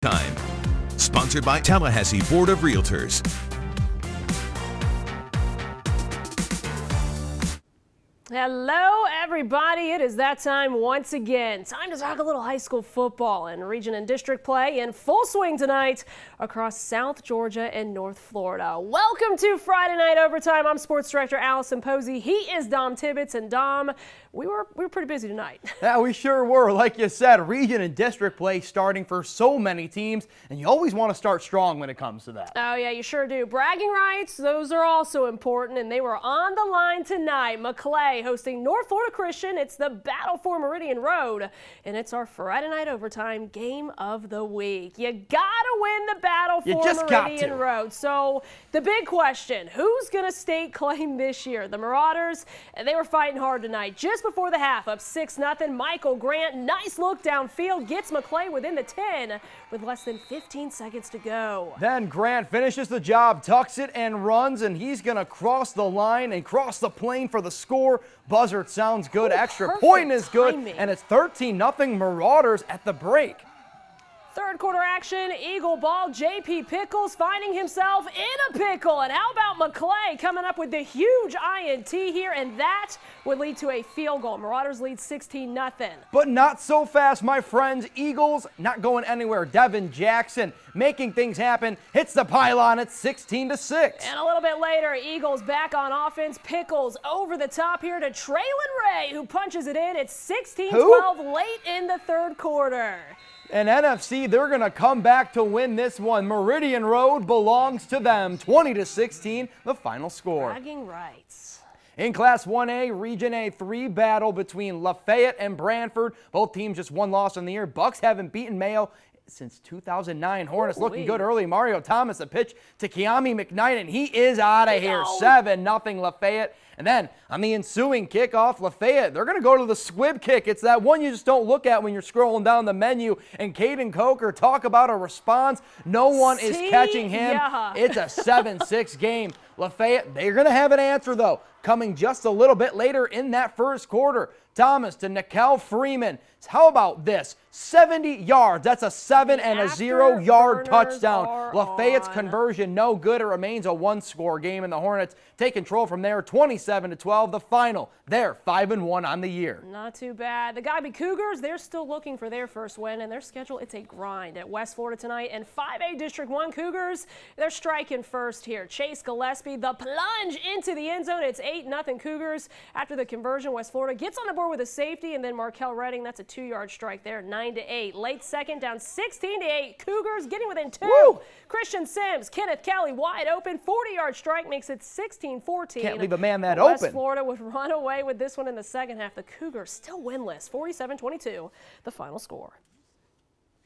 Time. Sponsored by Tallahassee Board of Realtors. Hello, everybody. It is that time once again. Time to talk a little high school football and region and district play in full swing tonight across South Georgia and North Florida. Welcome to Friday Night Overtime. I'm Sports Director Allison Posey. He is Dom Tibbetts, and Dom, we were pretty busy tonight. Yeah, we sure were. Like you said, region and district play starting for so many teams, and you always want to start strong when it comes to that. Oh yeah, you sure do. Bragging rights, those are also important, and they were on the line tonight. McClay hosting North Florida Christian. It's the battle for Meridian Road, and it's our Friday Night Overtime game of the week. You gotta win the battle for Meridian Road. So the big question, who's gonna stake claim this year? The Marauders, and they were fighting hard tonight. Just before the half, up 6-0, Michael Grant, nice look downfield, gets McClay within the 10 with less than 15 seconds to go. Then Grant finishes the job, tucks it and runs, and he's gonna cross the line and cross the plane for the score. Buzzer sounds good, extra point is good, and it's 13-0 Marauders at the break. Third quarter action, Eagle ball, J.P. Pickles finding himself in a pickle. And how about McClay coming up with the huge INT here, and that would lead to a field goal. Marauders lead 16-0. But not so fast, my friends. Eagles not going anywhere. Devin Jackson making things happen, hits the pylon at 16-6. And a little bit later, Eagles back on offense. Pickles over the top here to Traylon Ray, who punches it in. It's 16-12 late in the third quarter. And NFC, they're going to come back to win this one. Meridian Road belongs to them. 20-16, the final score. Bragging rights. In Class 1A, Region A3 battle between Lafayette and Brantford. Both teams just one loss on the year. Bucks haven't beaten Mayo since 2009. Hornets looking good early. Mario Thomas a pitch to Kiami McKnight, and he is out of here. 7-0 Lafayette. And then on the ensuing kickoff, Lafayette, they're going to go to the squib kick. It's that one you just don't look at when you're scrolling down the menu. And Caden Coker, talk about a response. No one is catching him. Yeah. It's a 7-6 game. Lafayette, they're going to have an answer, though, coming just a little bit later in that first quarter. Thomas to Nikel Freeman. How about this? 70 yards. That's a 7-0-yard touchdown. Lafayette's conversion no good. It remains a one-score game, and the Hornets take control from there. 27-12, the final. They're 5-1 on the year. Not too bad. The Guyby Cougars, they're still looking for their first win, and their schedule, it's a grind at West Florida tonight. And 5A District 1 Cougars, they're striking first here. Chase Gillespie, the plunge into the end zone. It's 8-0 Cougars. After the conversion, West Florida gets on the board with a safety, and then Markel Redding, that's a 2-yard strike there, 9-8. Late second, down 16-8. Cougars getting within 2. Woo! Christian Sims, Kenneth Kelly wide open, 40-yard strike makes it 16-14. Can't leave a man that West open. Florida would run away with this one in the second half. The Cougars still winless, 47-22, the final score.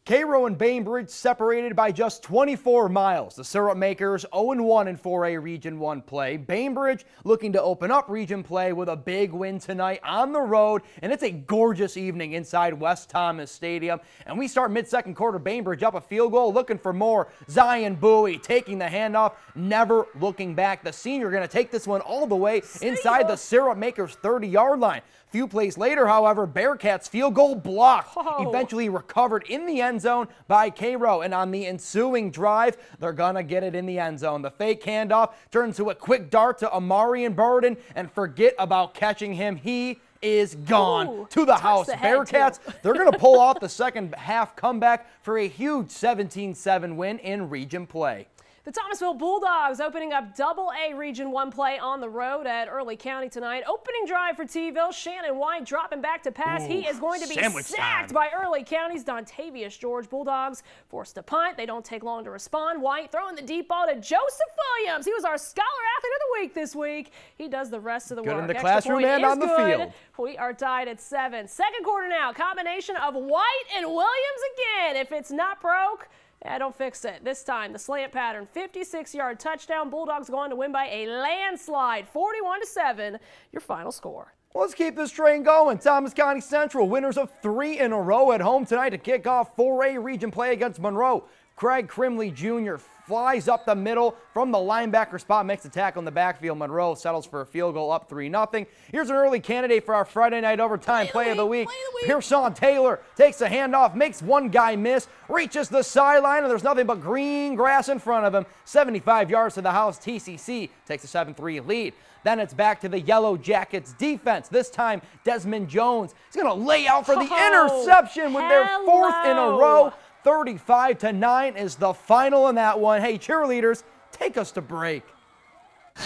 Cairo and Bainbridge separated by just 24 miles. The Syrup Makers 0-1 in 4A Region 1 play. Bainbridge looking to open up Region play with a big win tonight on the road, and it's a gorgeous evening inside West Thomas Stadium. And we start mid-second quarter, Bainbridge up a field goal, looking for more. Zion Bowie taking the handoff, never looking back. The senior going to take this one all the way inside the Syrup Makers 30-yard line. Few plays later, however, Bearcats field goal blocked, eventually recovered in the end zone by Cairo. And on the ensuing drive, they're going to get it in the end zone. The fake handoff turns to a quick dart to Amarian Burden, and forget about catching him. He is gone to the house. Bearcats, they're going to pull off the second half comeback for a huge 17-7 win in region play. The Thomasville Bulldogs opening up Double-A Region 1 play on the road at Early County tonight. Opening drive for T-ville. Shannon White dropping back to pass. He is going to be sacked by Early County's Dontavius George. Bulldogs forced to punt. They don't take long to respond. White throwing the deep ball to Joseph Williams. He was our Scholar Athlete of the Week this week. He does the rest of the work. Good in the classroom and on the field. We are tied at 7. Second quarter now. Combination of White and Williams again. If it's not broke, yeah, don't fix it. This time, the slant pattern, 56-yard touchdown. Bulldogs go on to win by a landslide, 41-7, your final score. Let's keep this train going. Thomas County Central, winners of 3 in a row at home tonight to kick off 4A region play against Monroe. Craig Crimley Jr. flies up the middle from the linebacker spot, makes a tackle in the backfield. Monroe settles for a field goal, up 3-0. Here's an early candidate for our Friday night overtime play of the week. Pearson Taylor takes the handoff, makes one guy miss, reaches the sideline, and there's nothing but green grass in front of him. 75 yards to the house. TCC takes a 7-3 lead. Then it's back to the Yellow Jackets defense. This time, Desmond Jones is going to lay out for the interception with their 4th in a row. 35-9 is the final in that one. Hey, cheerleaders, take us to break.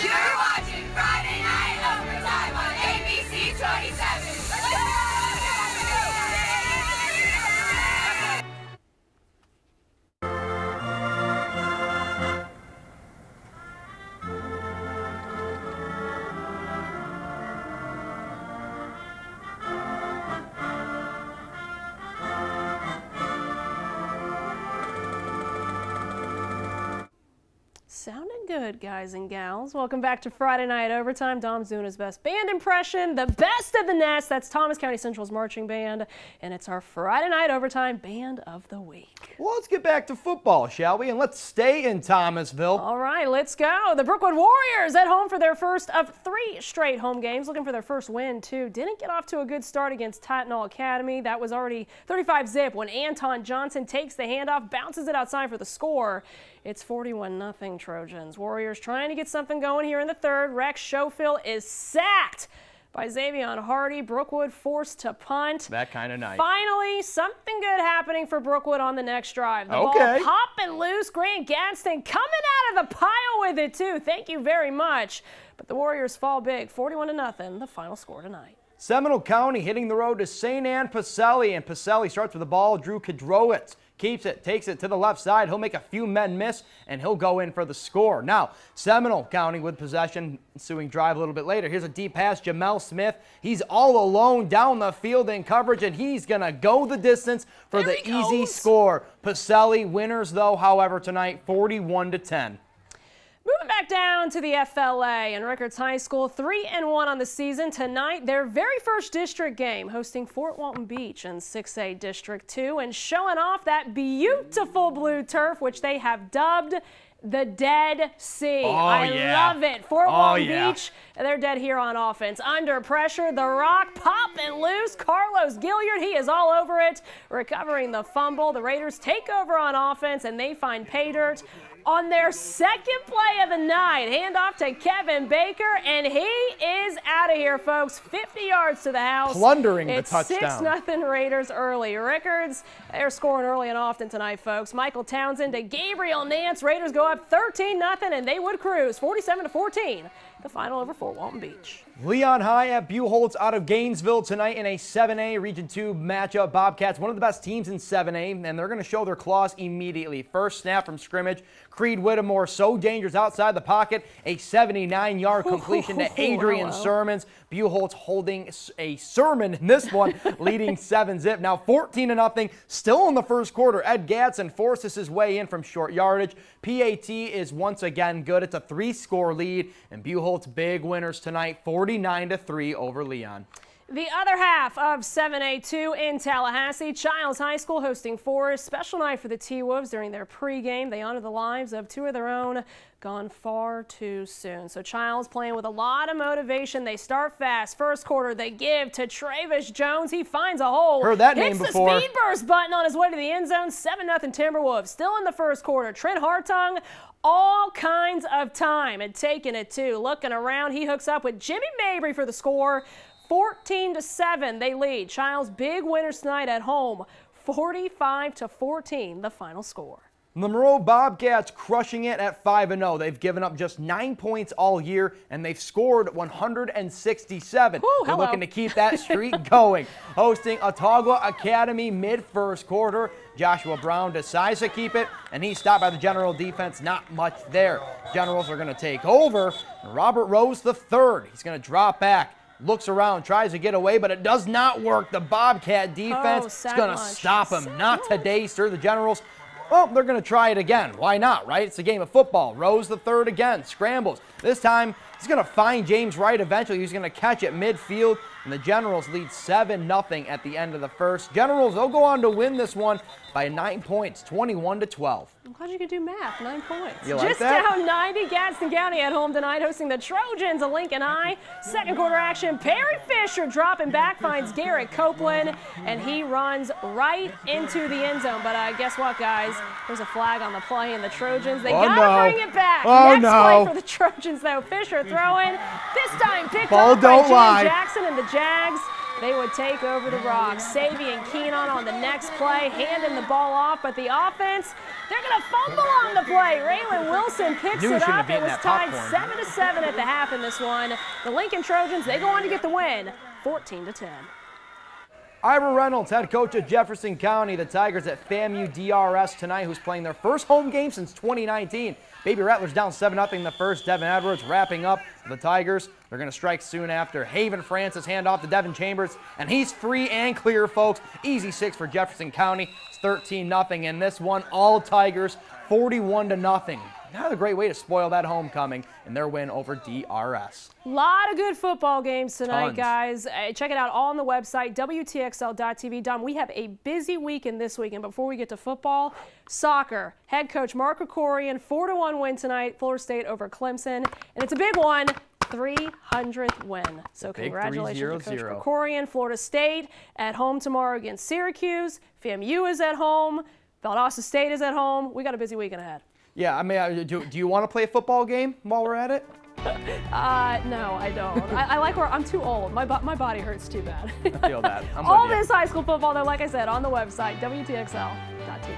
You're watching Friday Night Overtime on ABC 27's. Sounding good, guys and gals. Welcome back to Friday Night Overtime. Dom's doing his best band impression, the best of the nest. That's Thomas County Central's marching band, and it's our Friday Night Overtime Band of the Week. Well, let's get back to football, shall we? And let's stay in Thomasville. All right, let's go. The Brookwood Warriors at home for their first of 3 straight home games, looking for their first win, too. Didn't get off to a good start against TATTNALL Academy. That was already 35-zip when Anton Johnson takes the handoff, bounces it outside for the score. It's 41-0 Trojans. Warriors trying to get something going here in the third. Rex Schofield is sacked by Xavier Hardy. Brookwood forced to punt. That kind of night. Finally, something good happening for Brookwood on the next drive. The ball popping loose. Grant Gadsden coming out of the pile with it, too. Thank you very much. But the Warriors fall big, 41-0, the final score tonight. Seminole County hitting the road to St. Anne-Pacelli, and Pacelli starts with the ball. Drew Kadrowitz keeps it, takes it to the left side. He'll make a few men miss, and he'll go in for the score. Now, Seminole County with possession, ensuing drive a little bit later. Here's a deep pass, Jamel Smith. He's all alone down the field in coverage, and he's going to go the distance for the easy score. Pacelli winners, though, however, tonight, 41-10. Moving back down to the FLA, and Rickards High School 3-1 on the season. Tonight, their very first district game, hosting Fort Walton Beach in 6A District 2 and showing off that beautiful blue turf, which they have dubbed the Dead Sea. I love it. Fort Walton Beach, they're dead here on offense. Under pressure, the rock popping loose. Carlos Gilliard, he is all over it, recovering the fumble. The Raiders take over on offense, and they find pay dirt on their second play of the night. Handoff to Kevin Baker, and he is out of here, folks. 50 yards to the house. Plundering the touchdown. It's 6-0 Raiders early. Rickards, they're scoring early and often tonight, folks. Michael Townsend to Gabriel Nance. Raiders go up 13-0, and they would cruise 47-14. The final over Fort Walton Beach. Leon High at Buchholz out of Gainesville tonight in a 7A Region 2 matchup. Bobcats, one of the best teams in 7A, and they're going to show their claws immediately. First snap from scrimmage. Creed Whittemore so dangerous outside the pocket. A 79-yard completion to Adrian Sermons. Buchholz holding a sermon in this one, leading 7-zip. Now 14-0, still in the first quarter. Ed Gadsden forces his way in from short yardage. PAT is once again good. It's a 3-score lead, and Buchholz big winners tonight, 49-3 over Leon. The other half of 7A2 in Tallahassee, Chiles High School hosting Forest. Special night for the T-Wolves during their pregame. They honor the lives of 2 of their own gone far too soon. So Chiles playing with a lot of motivation. They start fast. First quarter, they give to Travis Jones. He finds a hole. Heard that name before. Hits the speed burst button on his way to the end zone. 7-0 Timberwolves. Still in the first quarter. Trent Hartung, all kinds of time and taking it too. Looking around, he hooks up with Jimmy Mabry for the score. 14-7, they lead. Chiles big winners tonight at home. 45-14, the final score. Monroe Bobcats crushing it at 5-0. They've given up just 9 points all year, and they've scored 167. They're looking to keep that streak going. Hosting Autauga Academy mid-first quarter. Joshua Brown decides to keep it, and he's stopped by the General defense. Not much there. Generals are going to take over. Robert Rose III, he's going to drop back. Looks around, tries to get away, but it does not work. The Bobcat defense is going to stop him. Not today, sir. The Generals, well, they're going to try it again. Why not, right? It's a game of football. Rose the third again, scrambles. This time, he's going to find James Wright eventually. He's going to catch it midfield, and the Generals lead 7-0 at the end of the first. Generals, they'll go on to win this one by 9 points, 21-12. glad you could do math. 9 points. You like Just that? down 90, Gadsden County at home tonight hosting the Trojans of Lincoln High. Second quarter action, Perry Fisher dropping back, finds Garrett Copeland, and he runs right into the end zone. But guess what, guys? There's a flag on the play, and the Trojans, they gotta bring it back. Next play for the Trojans, though. Fisher throwing, this time picked up by Jay Jackson and the Jags. They would take over the Rocks. Sabian Keenan on the next play, handing the ball off, but the offense, they're going to fumble on the play. Raylan Wilson picks it up. It was tied 7-7 at the half in this one. The Lincoln Trojans, they go on to get the win, 14-10. Ira Reynolds, head coach of Jefferson County. The Tigers at FAMU DRS tonight, who's playing their first home game since 2019. Baby Rattlers down 7-0 in the first. Devin Edwards wrapping up the Tigers. They're going to strike soon after. Haven Francis hand off to Devin Chambers, and he's free and clear, folks. Easy 6 for Jefferson County. It's 13-0 in this one. All Tigers, 41-0. Not a great way to spoil that homecoming in their win over DRS. A lot of good football games tonight, guys. Check it out all on the website, WTXL.tv. Don, we have a busy weekend this weekend. Before we get to football, soccer. Head coach Mark Krikorian, 4-1 win tonight, Florida State over Clemson. And it's a big one, 300th win. So congratulations to Coach Krikorian. Florida State at home tomorrow against Syracuse. FAMU is at home. Valdosta State is at home. We got a busy weekend ahead. Yeah, I mean, do you want to play a football game while we're at it? No, I don't. I like where I'm too old. My body hurts too bad. I feel that. All this high school football, though, like I said, on the website, WTXL.tv.